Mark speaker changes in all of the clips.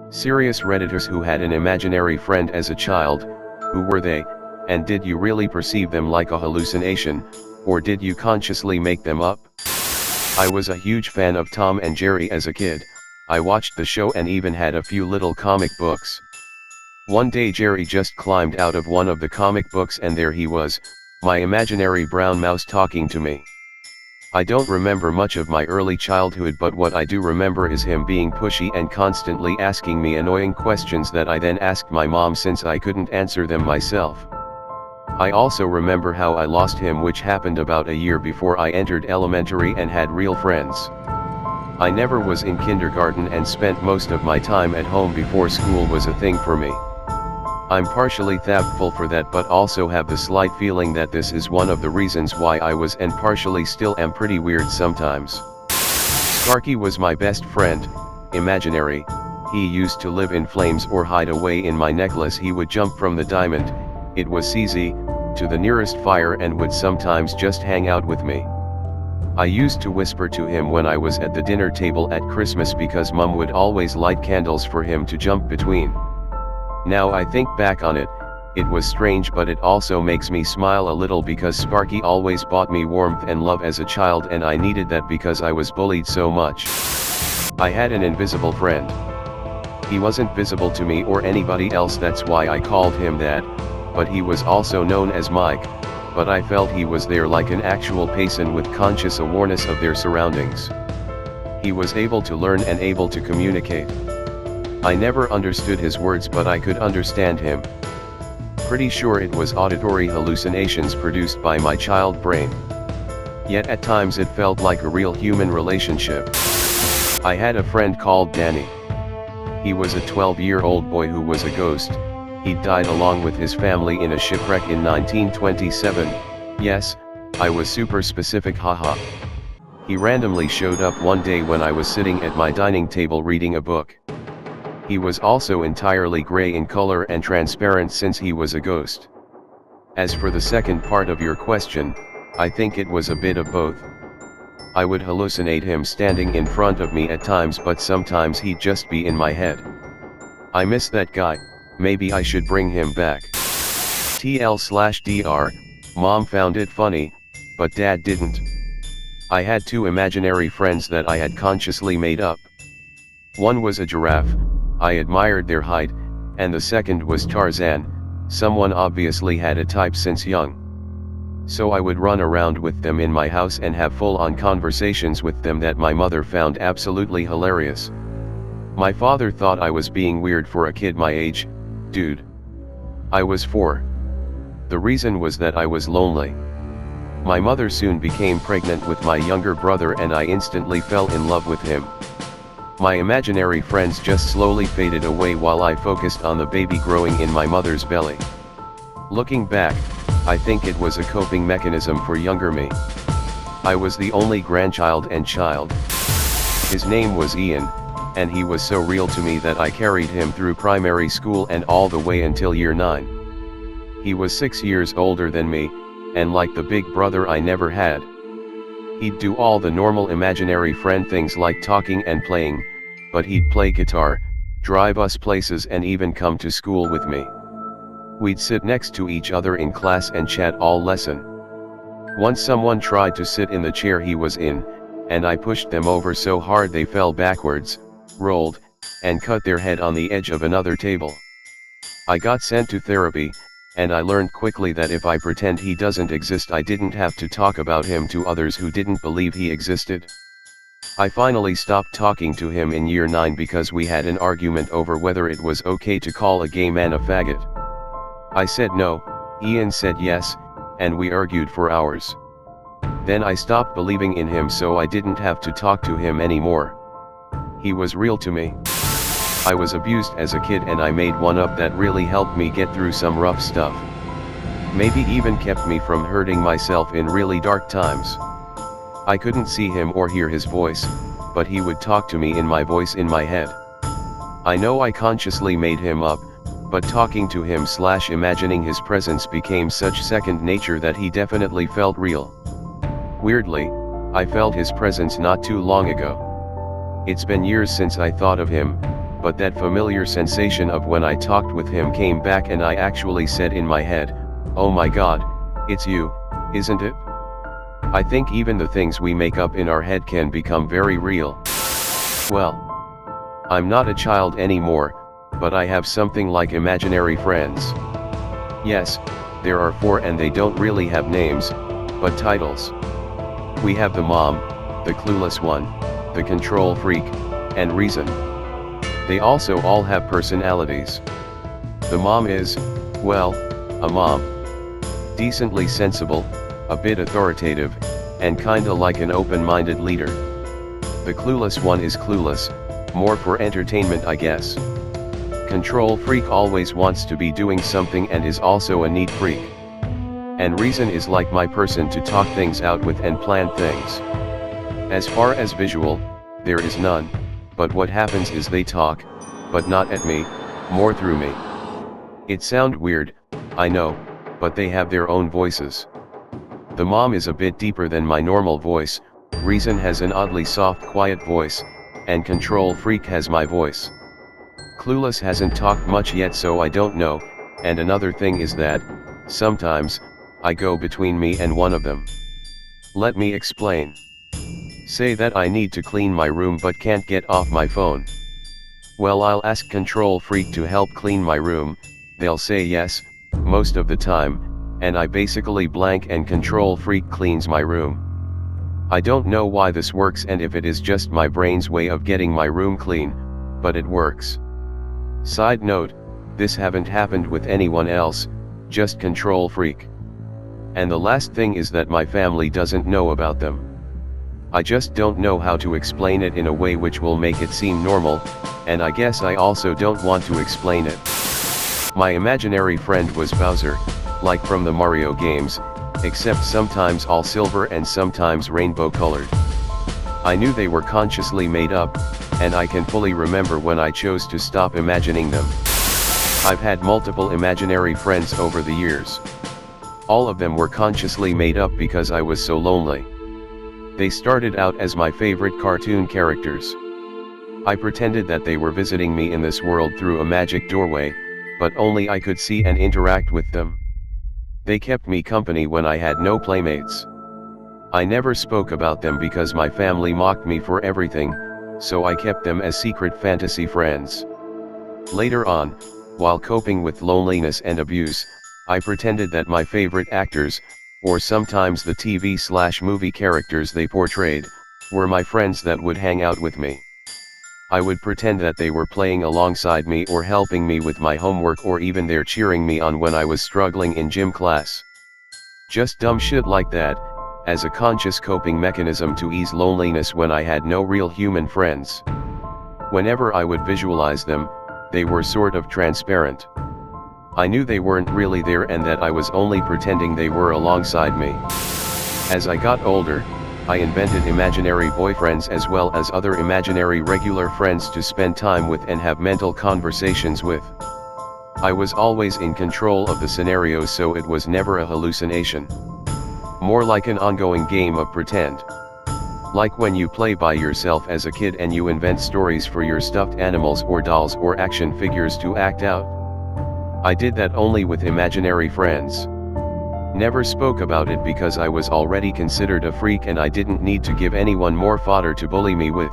Speaker 1: Serious Redditors who had an imaginary friend as a child. Who were they, and did you really perceive them like a hallucination, or did you consciously make them up? I was a huge fan of Tom and Jerry as a kid. I watched the show and even had a few little comic books. One day Jerry just climbed out of one of the comic books and there he was, my imaginary brown mouse talking to me. I don't remember much of my early childhood, but what I do remember is him being pushy and constantly asking me annoying questions that I then asked my mom since I couldn't answer them myself. I also remember how I lost him, which happened about a year before I entered elementary and had real friends. I never was in kindergarten and spent most of my time at home before school was a thing for me. I'm partially thankful for that, but also have the slight feeling that this is one of the reasons why I was and partially still am pretty weird sometimes. Sparky was my best friend, imaginary. He used to live in flames or hide away in my necklace. He would jump from the diamond, it was easy, to the nearest fire and would sometimes just hang out with me. I used to whisper to him when I was at the dinner table at Christmas because Mum would always light candles for him to jump between. Now I think back on it, it was strange, but it also makes me smile a little because Sparky always brought me warmth and love as a child, and I needed that because I was bullied so much. I had an invisible friend. He wasn't visible to me or anybody else, that's why I called him that, but he was also known as Mike, but I felt he was there like an actual person with conscious awareness of their surroundings. He was able to learn and able to communicate. I never understood his words, but I could understand him. Pretty sure it was auditory hallucinations produced by my child brain. Yet at times it felt like a real human relationship. I had a friend called Danny. He was a 12-year-old boy who was a ghost. He died along with his family in a shipwreck in 1927. Yes, I was super specific, haha. He randomly showed up one day when I was sitting at my dining table reading a book. He was also entirely gray in color and transparent since he was a ghost. As for the second part of your question, I think it was a bit of both. I would hallucinate him standing in front of me at times, but sometimes he'd just be in my head. I miss that guy, maybe I should bring him back. TL/DR, Mom found it funny, but Dad didn't. I had two imaginary friends that I had consciously made up. One was a giraffe. I admired their height, and the second was Tarzan. Someone obviously had a type since young. So I would run around with them in my house and have full-on conversations with them that my mother found absolutely hilarious. My father thought I was being weird for a kid my age, dude. I was 4. The reason was that I was lonely. My mother soon became pregnant with my younger brother and I instantly fell in love with him. My imaginary friends just slowly faded away while I focused on the baby growing in my mother's belly. Looking back, I think it was a coping mechanism for younger me. I was the only grandchild and child. His name was Ian, and he was so real to me that I carried him through primary school and all the way until year 9. He was 6 years older than me, and like the big brother I never had. He'd do all the normal imaginary friend things like talking and playing, but he'd play guitar, drive us places and even come to school with me. We'd sit next to each other in class and chat all lesson. Once someone tried to sit in the chair he was in, and I pushed them over so hard they fell backwards, rolled, and cut their head on the edge of another table. I got sent to therapy, and I learned quickly that if I pretend he doesn't exist, I didn't have to talk about him to others who didn't believe he existed. I finally stopped talking to him in year 9 because we had an argument over whether it was okay to call a gay man a faggot. I said no, Ian said yes, and we argued for hours. Then I stopped believing in him, so I didn't have to talk to him anymore. He was real to me. I was abused as a kid and I made one up that really helped me get through some rough stuff. Maybe even kept me from hurting myself in really dark times. I couldn't see him or hear his voice, but he would talk to me in my voice in my head. I know I consciously made him up, but talking to him/imagining his presence became such second nature that he definitely felt real. Weirdly, I felt his presence not too long ago. It's been years since I thought of him, but that familiar sensation of when I talked with him came back and I actually said in my head, "Oh my God, it's you, isn't it?" I think even the things we make up in our head can become very real. Well, I'm not a child anymore, but I have something like imaginary friends. Yes, there are 4 and they don't really have names, but titles. We have the mom, the clueless one, the control freak, and reason. They also all have personalities. The mom is, well, a mom. Decently sensible, a bit authoritative, and kinda like an open-minded leader. The clueless one is clueless, more for entertainment I guess. Control freak always wants to be doing something and is also a neat freak. And reason is like my person to talk things out with and plan things. As far as visual, there is none, but what happens is they talk, but not at me, more through me. It sounds weird, I know, but they have their own voices. The mom is a bit deeper than my normal voice, reason has an oddly soft quiet voice, and control freak has my voice. Clueless hasn't talked much yet so I don't know, and another thing is that, sometimes, I go between me and one of them. Let me explain. Say that I need to clean my room but can't get off my phone. Well, I'll ask control freak to help clean my room, they'll say yes, most of the time, and I basically blank and control freak cleans my room. I don't know why this works and if it is just my brain's way of getting my room clean, but it works. Side note, this haven't happened with anyone else, just control freak. And the last thing is that my family doesn't know about them. I just don't know how to explain it in a way which will make it seem normal, and I guess I also don't want to explain it. My imaginary friend was Bowser, like from the Mario games, except sometimes all silver and sometimes rainbow colored. I knew they were consciously made up, and I can fully remember when I chose to stop imagining them. I've had multiple imaginary friends over the years. All of them were consciously made up because I was so lonely. They started out as my favorite cartoon characters. I pretended that they were visiting me in this world through a magic doorway, but only I could see and interact with them. They kept me company when I had no playmates. I never spoke about them because my family mocked me for everything, so I kept them as secret fantasy friends. Later on, while coping with loneliness and abuse, I pretended that my favorite actors, or sometimes the TV/movie characters they portrayed, were my friends that would hang out with me. I would pretend that they were playing alongside me or helping me with my homework or even there cheering me on when I was struggling in gym class. Just dumb shit like that, as a conscious coping mechanism to ease loneliness when I had no real human friends. Whenever I would visualize them, they were sort of transparent. I knew they weren't really there and that I was only pretending they were alongside me. As I got older, I invented imaginary boyfriends as well as other imaginary regular friends to spend time with and have mental conversations with. I was always in control of the scenario, so it was never a hallucination. More like an ongoing game of pretend. Like when you play by yourself as a kid and you invent stories for your stuffed animals or dolls or action figures to act out. I did that only with imaginary friends. Never spoke about it because I was already considered a freak and I didn't need to give anyone more fodder to bully me with.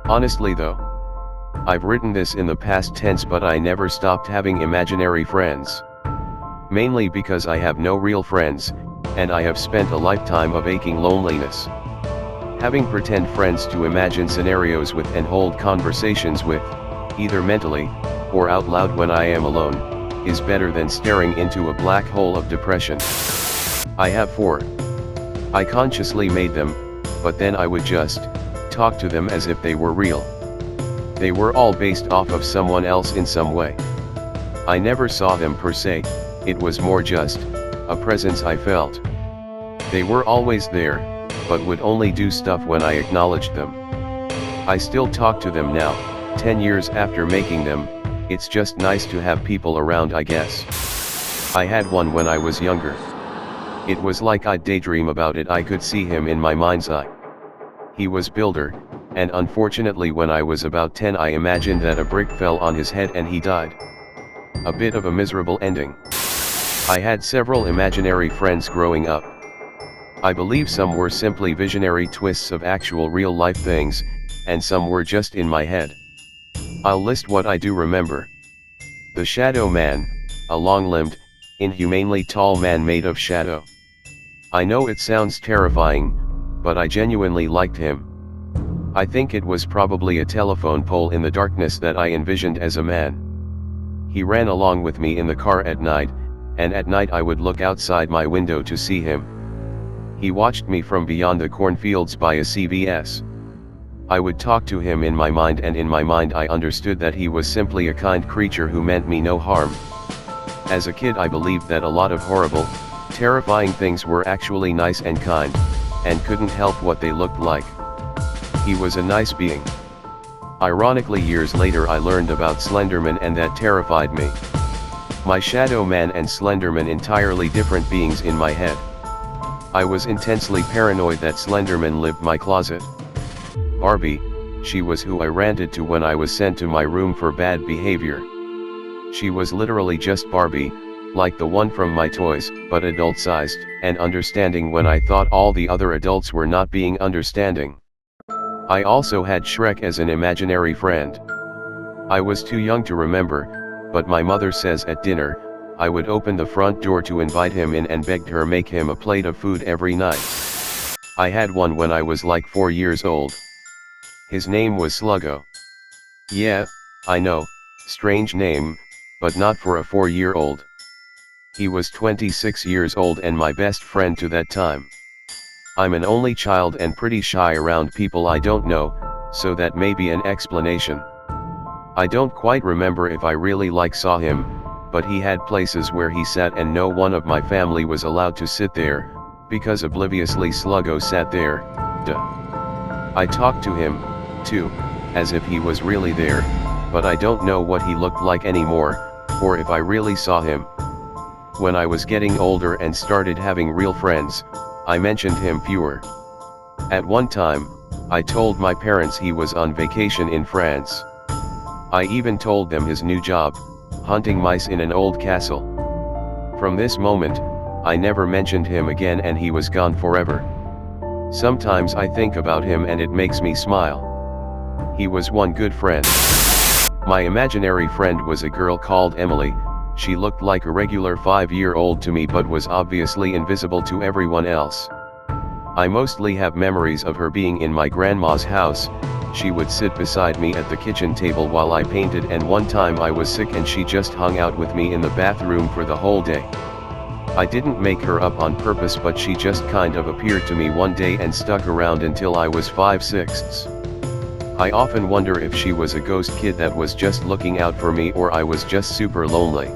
Speaker 1: Honestly though, I've written this in the past tense, but I never stopped having imaginary friends. Mainly because I have no real friends, and I have spent a lifetime of aching loneliness. Having pretend friends to imagine scenarios with and hold conversations with, either mentally, or out loud when I am alone, is better than staring into a black hole of depression. I have 4. I consciously made them, but then I would just talk to them as if they were real. They were all based off of someone else in some way. I never saw them per se, it was more just a presence I felt. They were always there, but would only do stuff when I acknowledged them. I still talk to them now, 10 years after making them. It's just nice to have people around, I guess. I had one when I was younger. It was like I'd daydream about it. I could see him in my mind's eye. He was builder, and unfortunately when I was about 10 I imagined that a brick fell on his head and he died. A bit of a miserable ending. I had several imaginary friends growing up. I believe some were simply visionary twists of actual real-life things, and some were just in my head. I'll list what I do remember. The Shadow Man, a long-limbed, inhumanely tall man made of shadow. I know it sounds terrifying, but I genuinely liked him. I think it was probably a telephone pole in the darkness that I envisioned as a man. He ran along with me in the car at night, and at night I would look outside my window to see him. He watched me from beyond the cornfields by a CVS. I would talk to him in my mind, and in my mind I understood that he was simply a kind creature who meant me no harm. As a kid I believed that a lot of horrible, terrifying things were actually nice and kind, and couldn't help what they looked like. He was a nice being. Ironically, years later I learned about Slenderman, and that terrified me. My Shadow Man and Slenderman entirely different beings in my head. I was intensely paranoid that Slenderman lived my closet. Barbie, she was who I ranted to when I was sent to my room for bad behavior. She was literally just Barbie, like the one from my toys, but adult-sized, and understanding when I thought all the other adults were not being understanding. I also had Shrek as an imaginary friend. I was too young to remember, but my mother says at dinner, I would open the front door to invite him in and begged her make him a plate of food every night. I had one when I was like 4 years old. His name was Sluggo. Yeah, I know, strange name, but not for a 4-year-old. He was 26 years old and my best friend to that time. I'm an only child and pretty shy around people I don't know, so that may be an explanation. I don't quite remember if I really saw him, but he had places where he sat and no one of my family was allowed to sit there, because obliviously Sluggo sat there, duh. I talked to him, too, as if he was really there, but I don't know what he looked like anymore, or if I really saw him. When I was getting older and started having real friends, I mentioned him fewer. At one time, I told my parents he was on vacation in France. I even told them his new job, hunting mice in an old castle. From this moment, I never mentioned him again and he was gone forever. Sometimes I think about him and it makes me smile. He was one good friend. My imaginary friend was a girl called Emily. She looked like a regular 5-year-old to me but was obviously invisible to everyone else. I mostly have memories of her being in my grandma's house. She would sit beside me at the kitchen table while I painted, and one time I was sick and she just hung out with me in the bathroom for the whole day. I didn't make her up on purpose, but she just kind of appeared to me one day and stuck around until I was 5/6. I often wonder if she was a ghost kid that was just looking out for me or I was just super lonely.